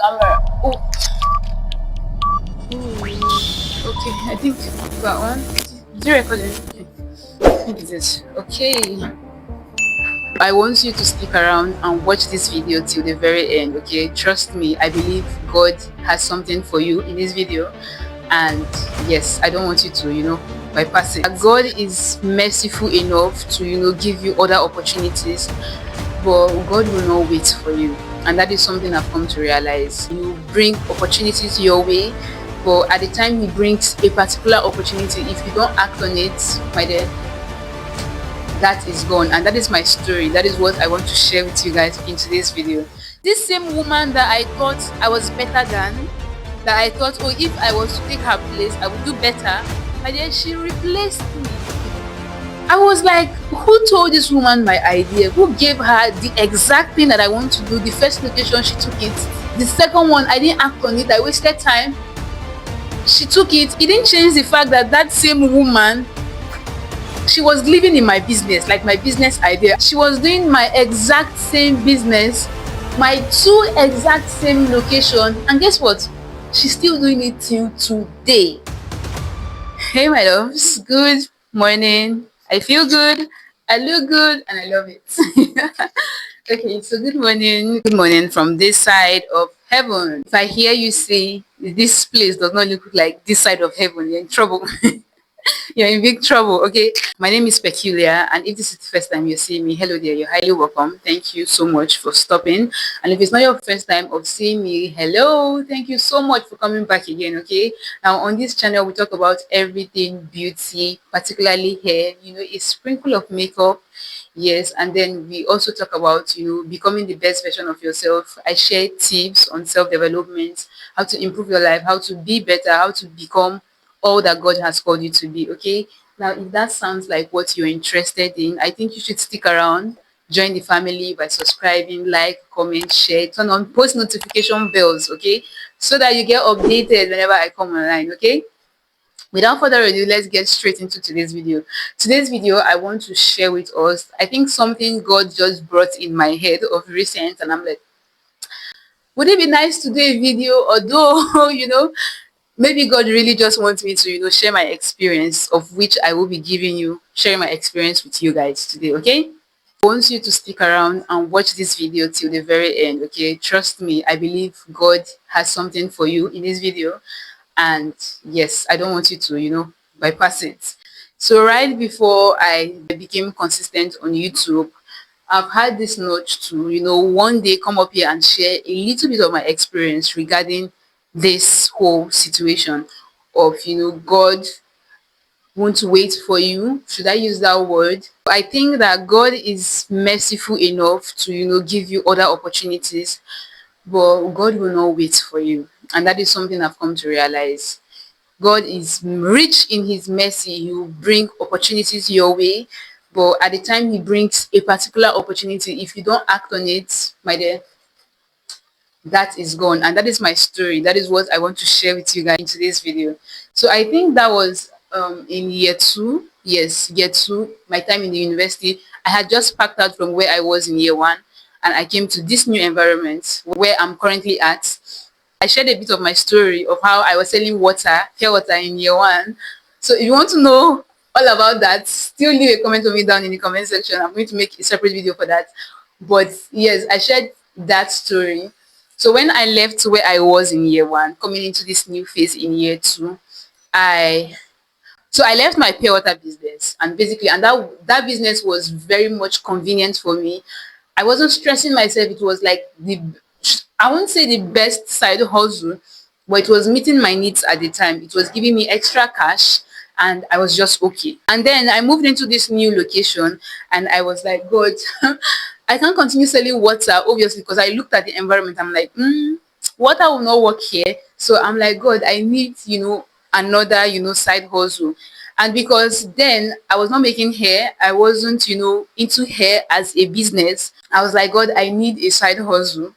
camera. Oh, okay. I think that one. Is it recording? Okay. I think it is. Okay. I want you to stick around and watch this video till the very end. Okay. Trust me. I believe God has something for you in this video, and yes, I don't want you to, bypass it. God is merciful enough to, give you other opportunities, but God will not wait for you. And that is something I've come to realize. You bring opportunities your way, but at the time He brings a particular opportunity, if you don't act on it, my dear, that is gone. And that is my story. That is what I want to share with you guys in today's video. This same woman that I thought I was better than, that I thought, oh, if I was to take her place, I would do better, my dear, she replaced me. I was like, who told this woman my idea? Who gave her the exact thing that I want to do? The first location, she took it. The second one, I didn't act on it. I wasted time. She took it. It didn't change the fact that that same woman, she was living in my business, like my business idea. She was doing my exact same business, my two exact same location. And guess what? She's still doing it till today. Hey, my loves. Good morning. I feel good. I look good, and I love it. Okay, so good morning. Good morning from this side of heaven. If I hear you say this place does not look like this side of heaven, you're in trouble. You're in big trouble. Okay, my name is Peculiar, and if this is the first time you see me, hello there, you're highly welcome. Thank you so much for stopping. And if it's not your first time of seeing me, hello, thank you so much for coming back again. Okay, now on this channel we talk about everything beauty, particularly hair, a sprinkle of makeup. Yes, and then we also talk about, becoming the best version of yourself. I share tips on self-development, how to improve your life, how to be better, how to become all that God has called you to be. Okay. Now, if that sounds like what you're interested in, I think you should stick around, join the family by subscribing, like, comment, share, turn on post notification bells. Okay. So that you get updated whenever I come online. Okay. Without further ado, let's get straight into today's video. Today's video, I want to share with us, I think something God just brought in my head of recent, and I'm like, would it be nice to do a video? Although, maybe God really just wants me to, share my experience, of which I will be giving you, sharing my experience with you guys today, okay? I want you to stick around and watch this video till the very end, okay? Trust me, I believe God has something for you in this video. And yes, I don't want you to, bypass it. So right before I became consistent on YouTube, I've had this nudge to, one day come up here and share a little bit of my experience regarding this whole situation of, God won't wait for you. Should I use that word? I think that God is merciful enough to, give you other opportunities, but God will not wait for you. And that is something I've come to realize. God is rich in His mercy. He will bring opportunities your way, but at the time He brings a particular opportunity, if you don't act on it, my dear, that is gone. And that is my story. That is what I want to share with you guys in today's video. So I think that was in year two. Yes, year two, my time in the university. I had just packed out from where I was in year one, and I came to this new environment where I'm currently at. I shared a bit of my story of how I was selling water, pure water, in year one. So if you want to know all about that, still leave a comment for me down in the comment section. I'm going to make a separate video for that. But yes, I shared that story. So when I left where I was in year one, coming into this new phase in year two, I I left my pure water business, and basically, and that business was very much convenient for me. I wasn't stressing myself. It was like I won't say the best side hustle, but it was meeting my needs at the time. It was giving me extra cash, and I was just okay. And then I moved into this new location, and I was like, God, I can't continue selling water, obviously, because I looked at the environment. I'm like, water will not work here. So I'm like, God, I need, another, side hustle. And because then I was not making hair, I wasn't, into hair as a business. I was like, God, I need a side hustle.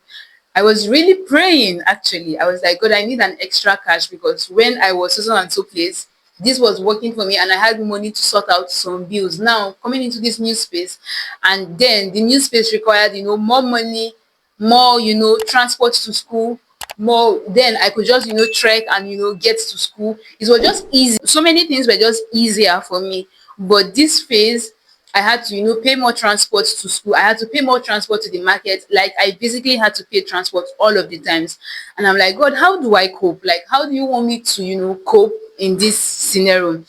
I was really praying, actually. I was like, God, I need an extra cash, because when I was so and so place, this was working for me and I had money to sort out some bills. Now, coming into this new space, and then the new space required, more money, more, transport to school, more. Then I could just, trek and, get to school. It was just easy. So many things were just easier for me. But this phase, I had to, pay more transport to school. I had to pay more transport to the market. Like, I basically had to pay transport all of the times. And I'm like, God, how do I cope? Like, how do you want me to, cope in this scenario?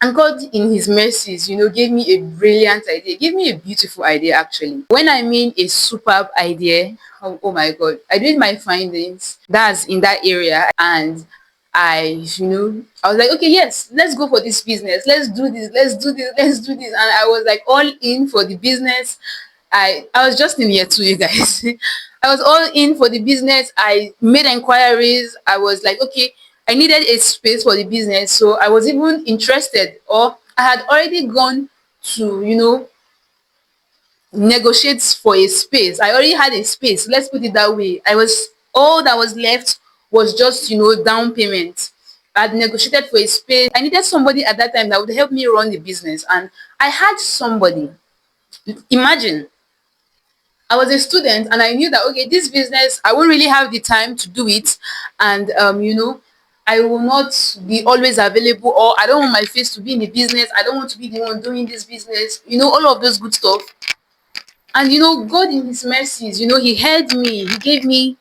And God, in His mercies, gave me a brilliant idea, gave me a beautiful idea actually. When I mean a superb idea, oh my God, I did my findings, that's in that area, and I was like, okay, yes, let's go for this business. Let's do this, let's do this, let's do this. And I was like all in for the business. I was just in year two, you guys. I was all in for the business. I made inquiries. I was like, okay, I needed a space for the business. So I was even interested, or I had already gone to, negotiate for a space. I already had a space. Let's put it that way. All that was left was just, down payment. I had negotiated for a space. I needed somebody at that time that would help me run the business. And I had somebody. Imagine, I was a student and I knew that, okay, this business, I won't really have the time to do it. And, I will not be always available, or I don't want my face to be in the business. I don't want to be the one doing this business, all of those good stuff. And, God in His mercies, He heard me, He gave me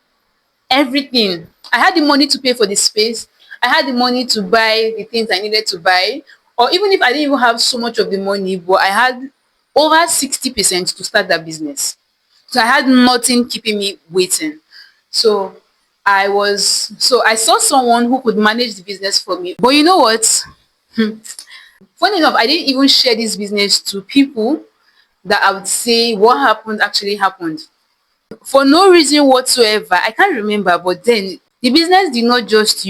everything. I had the money to pay for the space. I had the money to buy the things I needed to buy. Or even if I didn't even have so much of the money, but I had over 60% to start that business. So I had nothing keeping me waiting. So I saw someone who could manage the business for me. But you know what? Funny enough, I didn't even share this business to people that I would say what happened actually happened. For no reason whatsoever. I can't remember, but then the business did not just,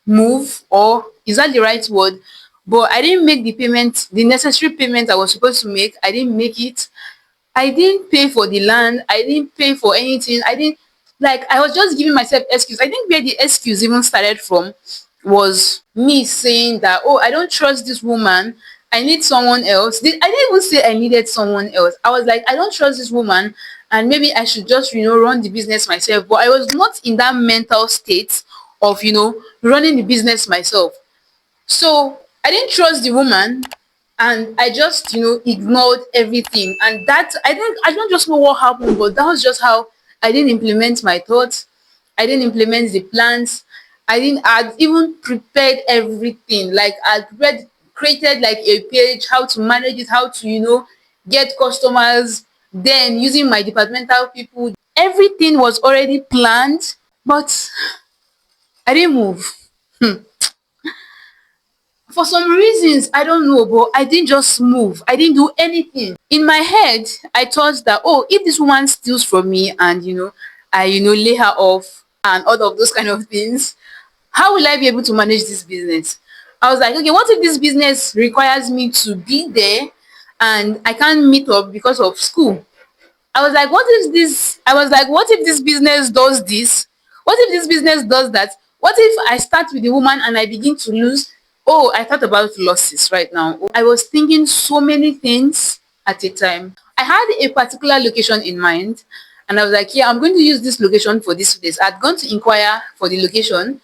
move, or is that the right word? But I didn't make the payment, the necessary payment I was supposed to make. I didn't make it. I didn't pay for the land. I didn't pay for anything. I didn't, like, I was just giving myself excuse. I think where the excuse even started from was me saying that, oh, I don't trust this woman. I need someone else. I didn't even say I needed someone else. I was like, I don't trust this woman, and maybe I should just, run the business myself. But I was not in that mental state of, running the business myself. So I didn't trust the woman, and I just, ignored everything. And that I don't just know what happened, but that was just how I didn't implement my thoughts. I didn't implement the plans. I'd even prepared everything. Like I'd created like a page, how to manage it, how to, get customers, then using my departmental people. Everything was already planned, but I didn't move. For some reasons, I don't know, but I didn't just move. I didn't do anything. In my head, I thought that, oh, if this woman steals from me and, I, lay her off and all of those kind of things, how will I be able to manage this business? I was like, okay, what if this business requires me to be there and I can't meet up because of school? I was like, what if this business does this? What if this business does that? What if I start with the woman and I begin to lose? Oh, I thought about losses right now. I was thinking so many things at a time. I had a particular location in mind, and I was like, yeah, I'm going to use this location for this place. I'd gone to inquire for the location,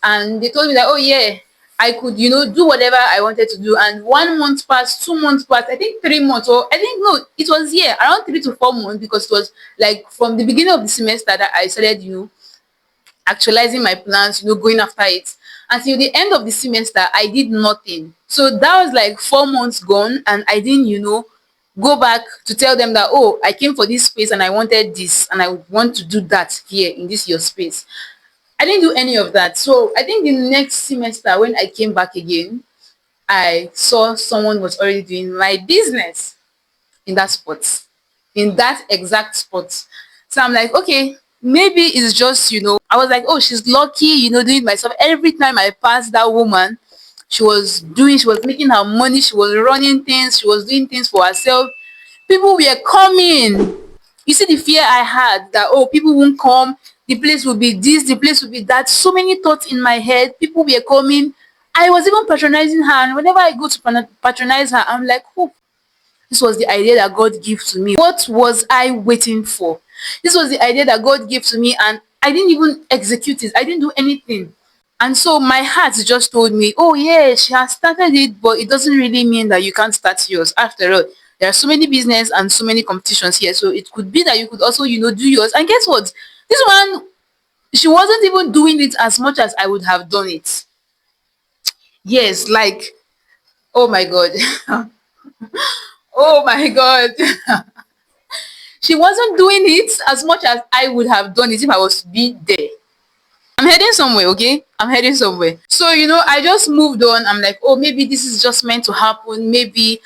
and they told me that, oh yeah, I could, do whatever I wanted to do. And 1 month passed, 2 months passed, I think 3 months, or I think no, it was, yeah, around 3 to 4 months, because it was like from the beginning of the semester that I started, actualizing my plans, going after it. Until the end of the semester, I did nothing. So that was like 4 months gone, and I didn't, go back to tell them that, oh, I came for this space and I wanted this and I want to do that here in this your space. I didn't do any of that. So I think the next semester when I came back again, I saw someone was already doing my business in that spot, in that exact spot. So I'm like, okay, maybe it's just, I was like, oh, she's lucky, doing myself. Every time I passed that woman, she was making her money, she was running things, she was doing things for herself. People were coming. You see the fear I had that, oh, people won't come, the place will be this, the place will be that. So many thoughts in my head. People were coming. I was even patronizing her, and whenever I go to patronize her, I'm like, oh, this was the idea that God gave to me. What was I waiting for? This was the idea that God gave to me, and I didn't even execute it. I didn't do anything. And so my heart just told me, oh yeah, she has started it, but it doesn't really mean that you can't start yours. After all, there are so many business and so many competitions here. So it could be that you could also, do yours. And guess what? This one, she wasn't even doing it as much as I would have done it. Yes, like, oh my God. Oh my God. She wasn't doing it as much as I would have done it if I was to be there. I'm heading somewhere, okay? I'm heading somewhere. So, I just moved on. I'm like, oh, maybe this is just meant to happen. Maybe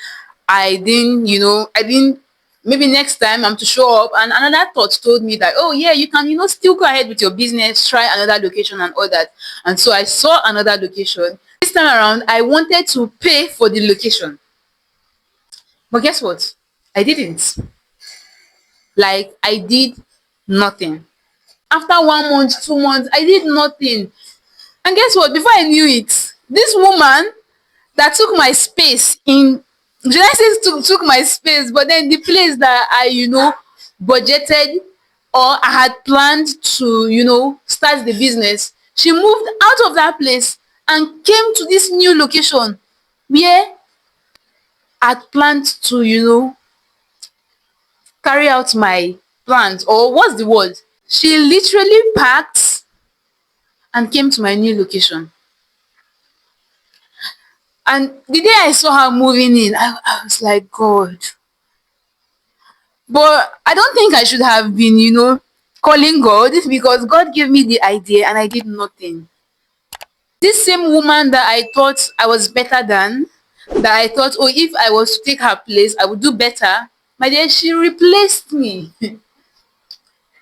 I didn't, maybe next time I'm to show up. And another thought told me that, oh, yeah, you can, still go ahead with your business, try another location and all that. And so I saw another location. This time around, I wanted to pay for the location. But guess what? I didn't. Like, I did nothing. After 1 month, 2 months, I did nothing. And guess what? Before I knew it, this woman that took my space in, did I say took my space, but then the place that I, budgeted or I had planned to, start the business, she moved out of that place and came to this new location where I'd planned to, carry out my plans, or what's the word? She literally packed and came to my new location. And the day I saw her moving in, I was like, God. But I don't think I should have been, calling God, because God gave me the idea and I did nothing. This same woman that I thought I was better than, that I thought, oh, if I was to take her place, I would do better. My dear, she replaced me.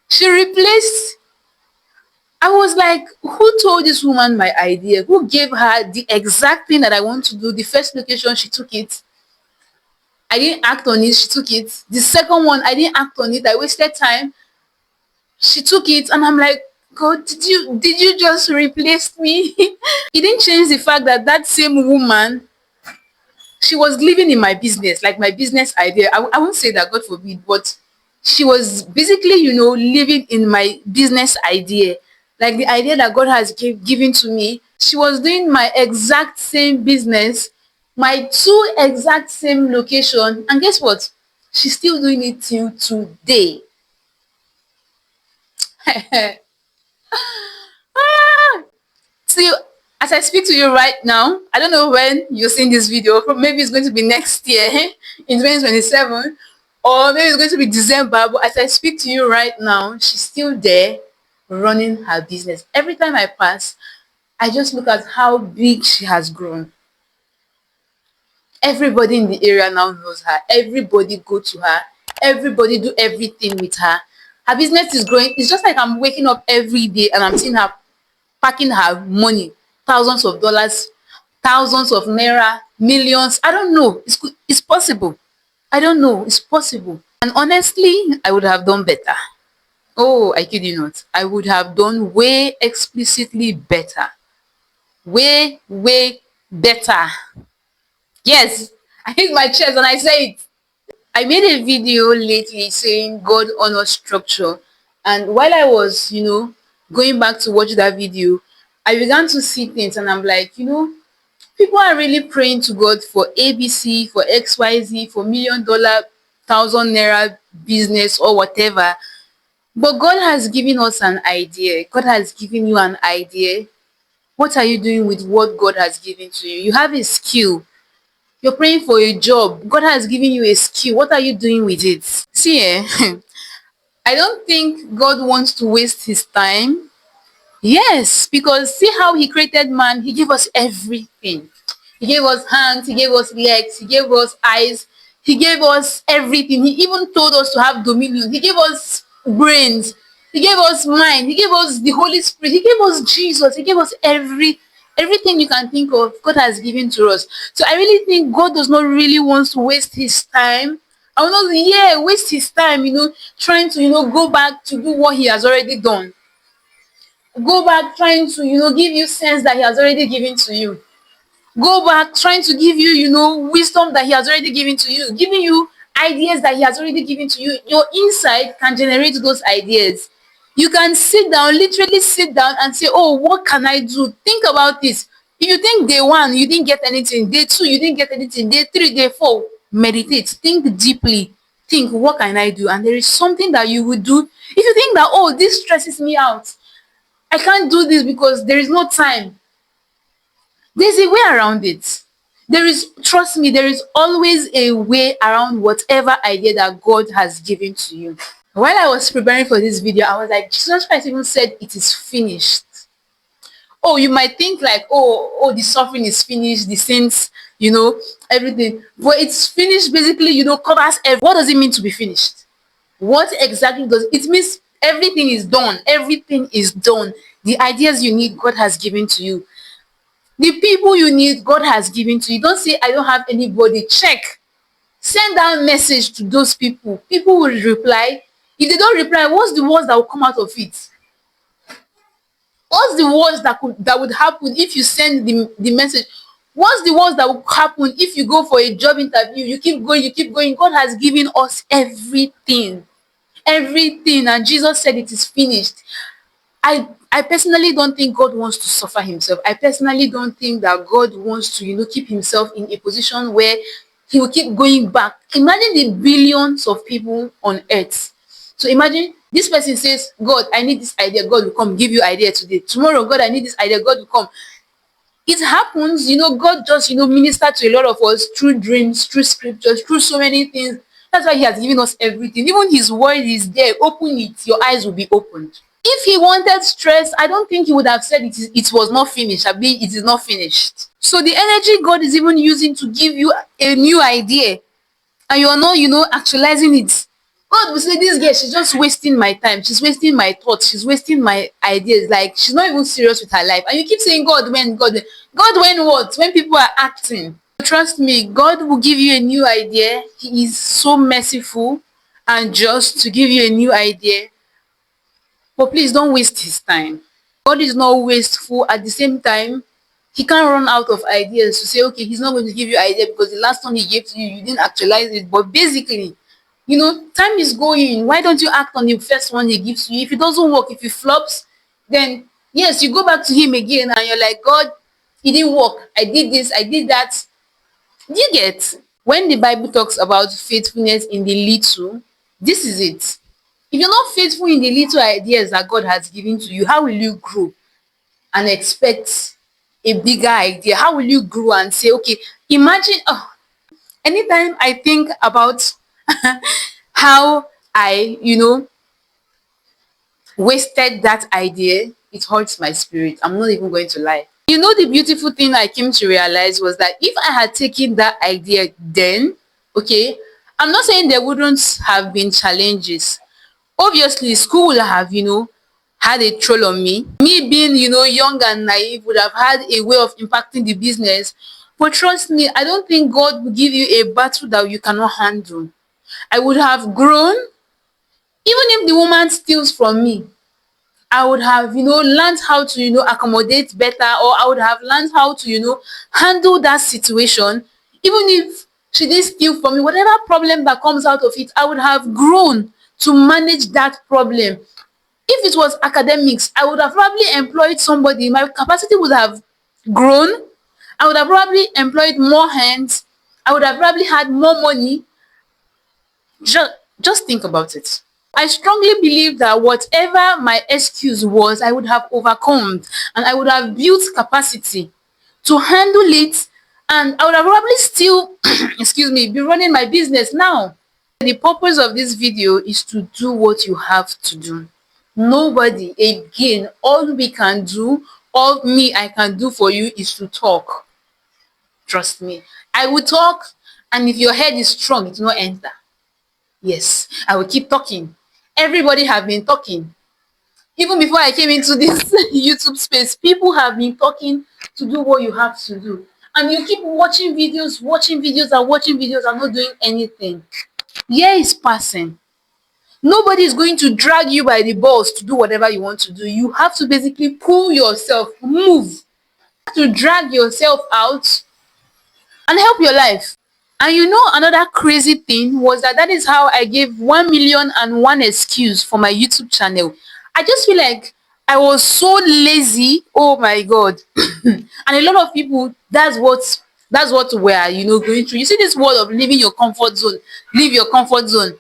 She replaced. I was like, who told this woman my idea? Who gave her the exact thing that I want to do? The first location, she took it. I didn't act on it, she took it. The second one, I didn't act on it, I wasted time. She took it, and I'm like, God, did you just replace me? It didn't change the fact that that same woman, she was living in my business, like my business idea. I won't say that, God forbid, but she was basically, living in my business idea. Like the idea that God has given to me. She was doing my exact same business, my two exact same location. And guess what? She's still doing it till today. See, as I speak to you right now, I don't know when you're seeing this video. Maybe it's going to be next year in 2027, or maybe it's going to be December. But as I speak to you right now, she's still there running her business. Every time I pass, I just look at how big she has grown. Everybody in the area now knows her. Everybody go to her. Everybody do everything with her. Her business is growing. It's just like I'm waking up every day and I'm seeing her packing her money, thousands of dollars, thousands of naira, millions. I don't know. It's possible. I don't know. It's possible. And honestly, I would have done better. Oh, I kid you not. I would have done way explicitly better. Way, way better. Yes, I hit my chest and I say it. I made a video lately saying God honors structure. And while I was, going back to watch that video, I began to see things and I'm like, people are really praying to God for ABC, for XYZ, for $1 million, thousand naira business or whatever. But God has given us an idea. God has given you an idea. What are you doing with what God has given to you? You have a skill. You're praying for a job. God has given you a skill. What are you doing with it? See, I don't think God wants to waste his time. Yes, because see how he created man. He gave us everything. He gave us hands, he gave us legs, he gave us eyes, he gave us everything. He even told us to have dominion. He gave us brains, he gave us mind, he gave us the Holy Spirit, he gave us Jesus, he gave us everything you can think of. God has given to us. So I really think God does not really want to waste his time. I will not, yeah, waste his time, trying to, go back to do what he has already done. Go back trying to, give you sense that he has already given to you. Go back trying to give you, wisdom that he has already given to you, giving you ideas that he has already given to you. Your inside can generate those ideas. You can sit down, literally sit down and say, oh, what can I do? Think about this. If you think day one, you didn't get anything, day two, you didn't get anything, day three, day four, meditate, think deeply, think, what can I do? And there is something that you would do. If you think that, oh, this stresses me out, I can't do this because there is no time, there's a way around it. There is, trust me, there is always a way around whatever idea that God has given to you. While I was preparing for this video, I was like, Jesus Christ even said it is finished. Oh, you might think like, oh, the suffering is finished, the saints, everything. But it's finished basically, covers everything. What does it mean to be finished? What exactly does it means? Everything is done. Everything is done. The ideas you need, God has given to you. The people you need, God has given to you. Don't say, I don't have anybody. Check. Send that message to those people. People will reply. If they don't reply, what's the worst that will come out of it? What's the worst that would happen if you send the message? What's the worst that will happen if you go for a job interview? You keep going, you keep going. God has given us everything. Everything. And Jesus said it is finished. I personally don't think God wants to suffer himself. I personally don't think that God wants to, keep himself in a position where he will keep going back. Imagine the billions of people on earth. So imagine this person says, God, I need this idea. God will come give you idea today. Tomorrow, God, I need this idea. God will come. It happens, God just, minister to a lot of us through dreams, through scriptures, through so many things. That's why he has given us everything. Even his word is there. Open it. Your eyes will be opened. If he wanted stress, I don't think he would have said it was not finished. I mean, it is not finished. So the energy God is even using to give you a new idea, and you're not, actualizing it. God will say, this girl, she's just wasting my time. She's wasting my thoughts. She's wasting my ideas. Like, she's not even serious with her life. And you keep saying, God, when? God, when? God, when what? When people are acting. Trust me, God will give you a new idea. He is so merciful and just to give you a new idea. But please don't waste his time. God is not wasteful. At the same time, he can't run out of ideas to say, okay, he's not going to give you idea because the last one he gave to you, you didn't actualize it. But basically, time is going. Why don't you act on the first one he gives to you? If it doesn't work, if it flops, then yes, you go back to him again and you're like, God, it didn't work. I did this, I did that. Do you get? When the Bible talks about faithfulness in the little, this is it. If you're not faithful in the little ideas that God has given to you, how will you grow and expect a bigger idea? How will you grow and say, okay, imagine, anytime I think about how I, wasted that idea, it hurts my spirit. I'm not even going to lie. The beautiful thing I came to realize was that if I had taken that idea then, okay, I'm not saying there wouldn't have been challenges. Obviously, school will have, had a troll on me. Me being, young and naive would have had a way of impacting the business. But trust me, I don't think God will give you a battle that you cannot handle. I would have grown, even if the woman steals from me. I would have, learned how to, accommodate better, or I would have learned how to, handle that situation. Even if she didn't steal from me, whatever problem that comes out of it, I would have grown to manage that problem. If it was academics, I would have probably employed somebody. My capacity would have grown. I would have probably employed more hands. I would have probably had more money. Just think about it. I strongly believe that whatever my excuse was, I would have overcome and I would have built capacity to handle it, and I would have probably still, excuse me, be running my business now. The purpose of this video is to do what you have to do. Nobody, again, all we can do, all me I can do for you is to talk. Trust me. I will talk, and if your head is strong, it will not enter. Yes, I will keep talking. Everybody have been talking. Even before I came into this YouTube space, people have been talking to do what you have to do. And you keep watching videos and not doing anything. Year is passing. Nobody is going to drag you by the balls to do whatever you want to do. You have to basically pull yourself, move, to drag yourself out and help your life. And another crazy thing was that is how I gave 1,000,001 excuse for my YouTube channel. I just feel like I was so lazy. Oh my god. And a lot of people, that's what we're going through. You see this word of leaving your comfort zone. Leave your comfort zone.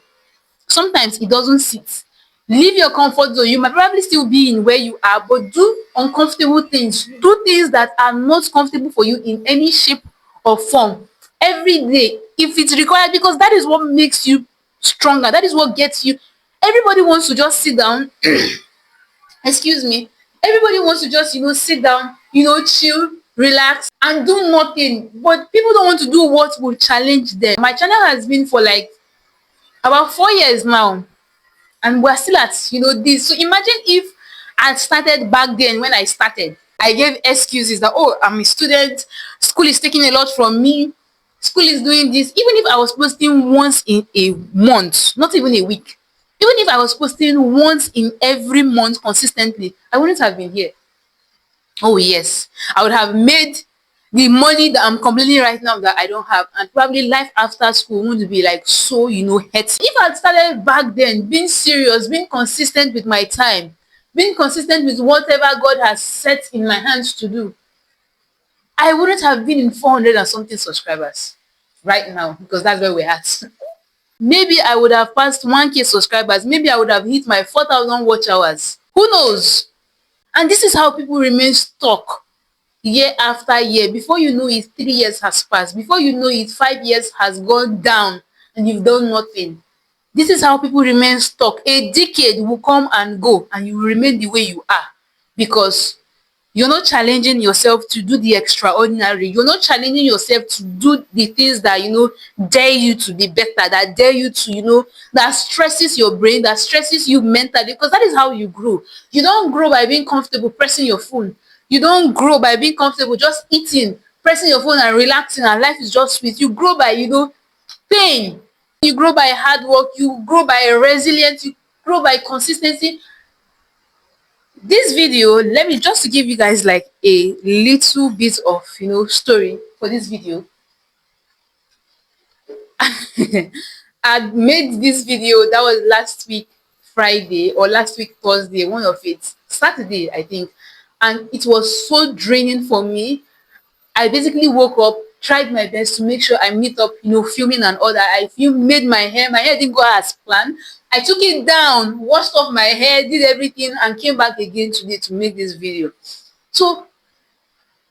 Sometimes it doesn't sit. Leave your comfort zone. You might probably still be in where you are, but do uncomfortable things. Do things that are not comfortable for you in any shape or form every day if it's required, because that is what makes you stronger. That is what gets you. Everybody wants to just sit down, excuse me. Everybody wants to just sit down, chill, relax, and do nothing. But people don't want to do what will challenge them. My channel has been for like about 4 years now, and we're still at this. So imagine if I started back then. When I started, I gave excuses that, oh, I'm a student, school is taking a lot from me, school is doing this. Even if I was posting once in a month, not even a week, even if I was posting once in every month consistently, I wouldn't have been here. Oh yes, I would have made the money that I'm complaining right now that I don't have, and probably life after school wouldn't be like so hectic. If I started back then being serious, being consistent with my time, being consistent with whatever God has set in my hands to do, I wouldn't have been in 400 and something subscribers right now, because that's where we're at. Maybe I would have passed 1K subscribers. Maybe I would have hit my 4,000 watch hours. Who knows? And this is how people remain stuck year after year. Before you know it, 3 years has passed. Before you know it, 5 years has gone down and you've done nothing. This is how people remain stuck. A decade will come and go and you will remain the way you are, because you're not challenging yourself to do the extraordinary. You're not challenging yourself to do the things that dare you to be better, that dare you to that stresses your brain, that stresses you mentally, because that is how you grow. You don't grow by being comfortable pressing your phone. You don't grow by being comfortable just eating, pressing your phone and relaxing, and life is just sweet. You grow by pain. You grow by hard work. You grow by resilience. You grow by consistency. This video, let me just to give you guys like a little bit of story for this video. I made this video, that was last week Friday or last week Thursday, one of it, Saturday I think, and it was so draining for me. I basically woke up, tried my best to make sure I meet up, filming and all that. I filmed, made my hair. My hair didn't go as planned. I took it down, washed off my hair, did everything, and came back again today to make this video. So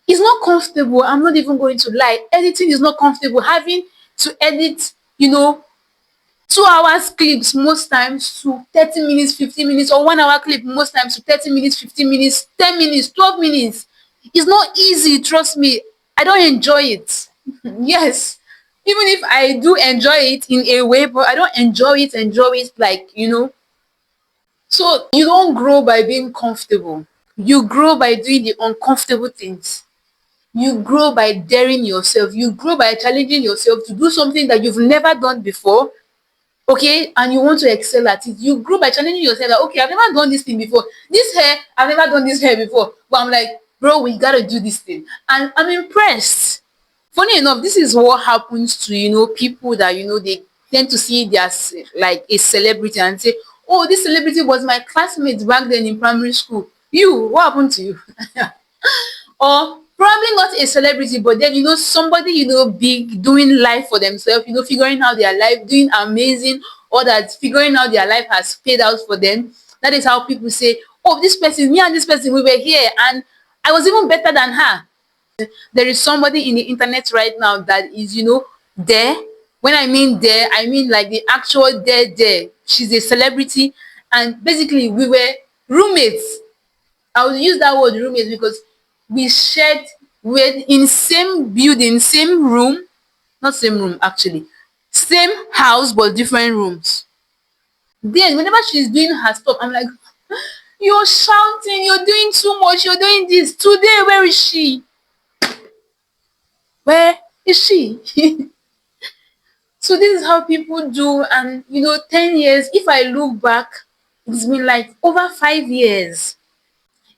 it's not comfortable. I'm not even going to lie. Editing is not comfortable. Having to edit, 2 hours clips most times to 30 minutes, 15 minutes, or 1 hour clip most times to 30 minutes, 15 minutes, 10 minutes, 12 minutes. It's not easy, trust me. I don't enjoy it. Yes. Even if I do enjoy it in a way, but I don't enjoy it like, So you don't grow by being comfortable. You grow by doing the uncomfortable things. You grow by daring yourself. You grow by challenging yourself to do something that you've never done before, okay, and you want to excel at it. You grow by challenging yourself that, okay, I've never done this thing before. This hair, I've never done this hair before. But I'm like, bro, we gotta do this thing. And I'm impressed. Funny enough, this is what happens to, people that, they tend to see their like a celebrity and say, oh, this celebrity was my classmate back then in primary school. You, what happened to you? Or probably not a celebrity, but then somebody big, doing life for themselves, figuring out their life, doing amazing, or that figuring out their life has paid out for them. That is how people say, oh, this person, me and this person, we were here and I was even better than her. There is somebody in the internet right now that is there. When I mean there, I mean like the actual there. She's a celebrity, and basically we were roommates. I would use that word roommates because we shared, we're in same building, same room, not same room actually, same house but different rooms. Then whenever she's doing her stuff, I'm like, you're shouting, you're doing too much, you're doing this. Today, where is she? Where is she? So this is how people do, and 10 years, if I look back, it's been like over 5 years.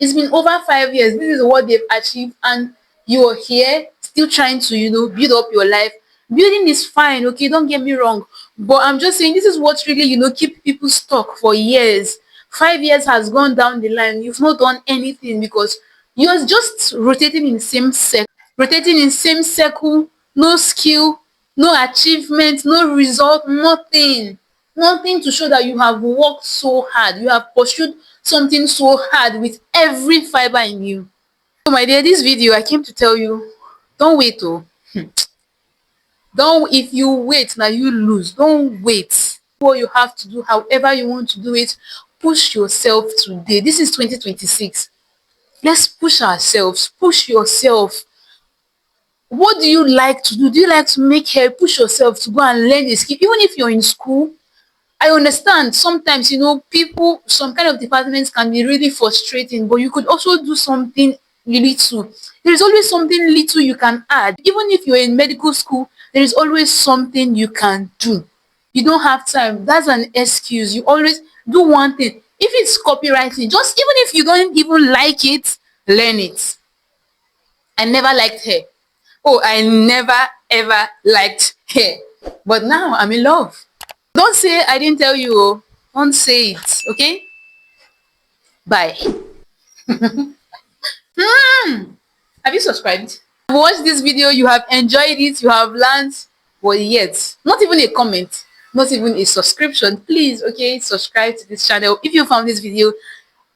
It's been over 5 years. This is what they've achieved, and you're here still trying to, build up your life. Building is fine, okay? Don't get me wrong. But I'm just saying this is what really, keep people stuck for years. 5 years has gone down the line, you've not done anything because you're just rotating in same circle, no skill, no achievement, no result, nothing. Nothing to show that you have worked so hard, you have pursued something so hard with every fiber in you. So my dear, this video I came to tell you, don't wait oh. Don't, if you wait na you lose. Don't wait. What you have to do, however you want to do it, push yourself today. This is 2026. Let's push ourselves, push yourself. What do you like to do? Do you like to make hair? Push yourself to go and learn a skill. Even if you're in school, I understand sometimes, people, some kind of departments can be really frustrating, but you could also do something little. There is always something little you can add. Even if you're in medical school, there is always something you can do. You don't have time. That's an excuse. You always do one thing. If it's copywriting, just even if you don't even like it, learn it. I never liked hair. Oh, I never ever liked hair. But now I'm in love. Don't say I didn't tell you oh. Don't say it, okay? Bye. Have you subscribed? You watched this video, you have enjoyed it, you have learned, but yet, not even a comment, not even a subscription. Please, okay, subscribe to this channel. If you found this video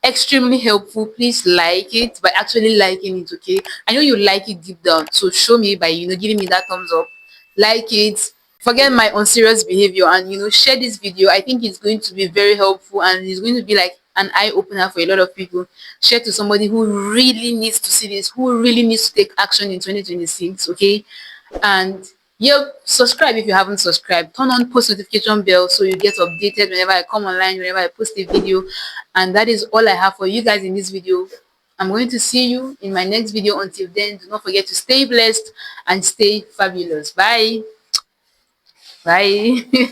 extremely helpful, please like it by actually liking it, okay? I know you like it deep down, so show me by giving me that thumbs up. Like it, forget my unserious behavior, and share this video. I think it's going to be very helpful, and it's going to be like an eye opener for a lot of people. Share to somebody who really needs to see this, who really needs to take action in 2026, okay? And yep, subscribe if you haven't subscribed. Turn on post notification bell so you get updated whenever I come online, whenever I post a video. And that is all I have for you guys in this video. I'm going to see you in my next video. Until then, do not forget to stay blessed and stay fabulous. Bye. Bye.